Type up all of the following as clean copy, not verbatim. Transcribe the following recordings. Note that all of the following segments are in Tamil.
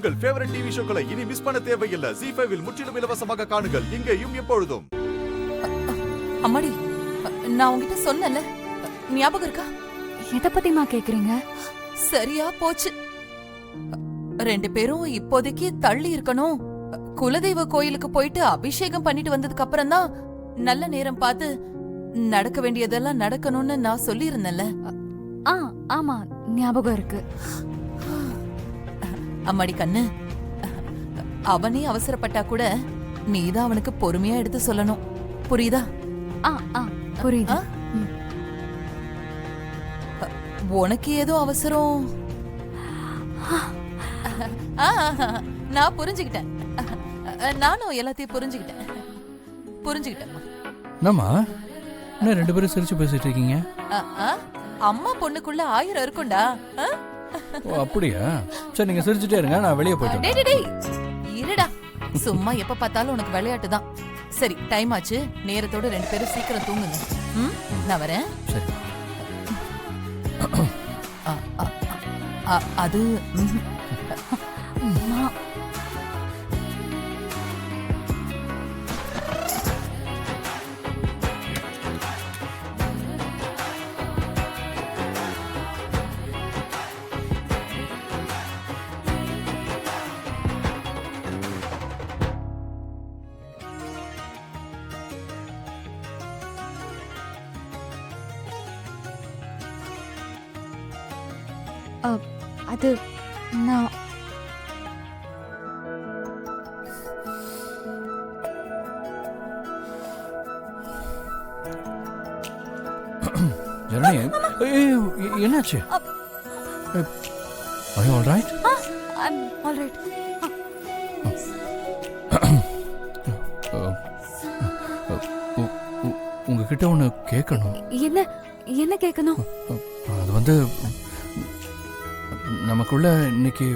உங்கள் ஃபேவரட் டிவி ஷோக்களை இனி மிஸ் பண்ண தேவையில்லை. ZEE5 இல் முற்றிலும் இலவசமாக காணுங்கள். இங்கேயும் எப்பொழுதும். அம்மாடி, நான் உன்கிட்ட சொன்னேன்ல, ஞாபகம் இருக்கா? எதை பத்திமா கேக்குறீங்க? சரியா போச்சு. 2 பேரும் இப்போதைக்கு தள்ளி இருக்கணும். குலதெய்வ கோயிலுக்கு போயிட்டு அபிஷேகம் பண்ணிட்டு வந்ததுக்கு அப்புறம் தான் நல்ல நேரம் பார்த்து நடக்க வேண்டியதெல்லாம் நடக்கணும்னு நான் சொல்லி இருந்தேன்ல. ஆமா, ஞாபகம் இருக்கு. அம்மாடி கண்ணு, அவனே அவசரப்பட்டா கூட நீதான் அவனுக்கு பொறுமையா எடுத்து சொல்லணும். புரியுதா? புரியுதா? உனக்கு ஏதோ அவசரம். நான் புரிஞ்சுக்கிட்டேன். நானும் எல்லாத்தையும் புரிஞ்சுக்கிட்டேன். என்னம்மா, என்ன 2 பேரும் சிரிச்சு பேசிட்டு இருக்கீங்க? அம்மா பொண்ணுக்குள்ள 1000 இருக்கும்டா. ஓ, அப்படியா? சரி, நீங்க சிரிச்சுட்டே இருங்க, நான் வெளியே போயிட்டு. டேய் இருடா, சும்மா எப்ப பார்த்தாலும் உனக்கு விளையாட்டு தான். சரி, டைம் ஆச்சு. நேரத்தோட 2 பேரும் சீக்கிரம் தூங்குங்க. நான் வரேன். சரி. அது அது நான் ஜனனி, என்னாச்சு? Are you all right? I'm all right. உங்ககிட்ட ஒன்று கேட்கணும். என்ன கேட்கணும்? அது வந்து நமக்குள்ள இன்னைக்கு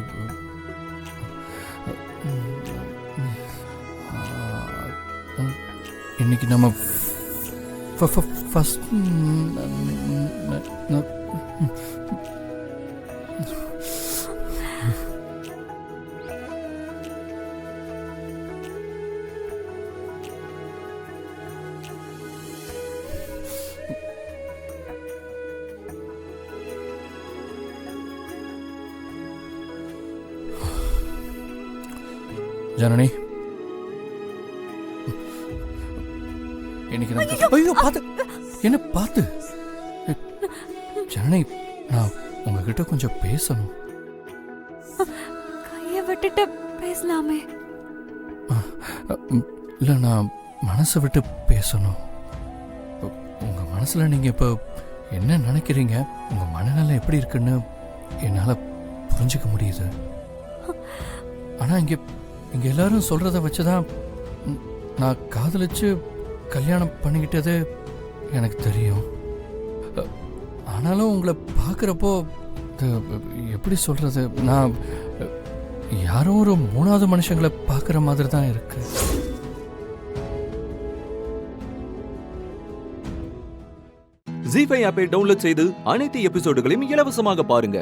நம்ம ஃபர்ஸ்ட் ஜனனி, இன்னைக்கு என்ன பார்த்து ஜனனி, நான் உங்ககிட்ட கொஞ்சம் பேசணும். கையை விட்டுட்டு பேசலாமே. இல்லை, நான் மனசை விட்டு பேசணும். உங்க மனசுல நீங்க இப்போ என்ன நினைக்கிறீங்க, உங்க மனநிலை எப்படி இருக்குன்னு என்னால் புரிஞ்சுக்க முடியுது. ஆனால் இங்கே எல்லாரும் சொல்கிறத வச்சுதான் நான் காதலிச்சு கல்யாணம் பண்ணிக்கிட்டது எனக்கு தெரியும். ஆனாலும் உங்களை பார்க்குறப்போ எப்படி சொல்கிறது, நான் யாரோ ஒரு 3வது மனுஷங்களை பார்க்குற மாதிரி தான் இருக்கு. ZEE5 ஆப்பை டவுன்லோட் செய்து அனைத்து எபிசோடுகளையும் இலவசமாக பாருங்க.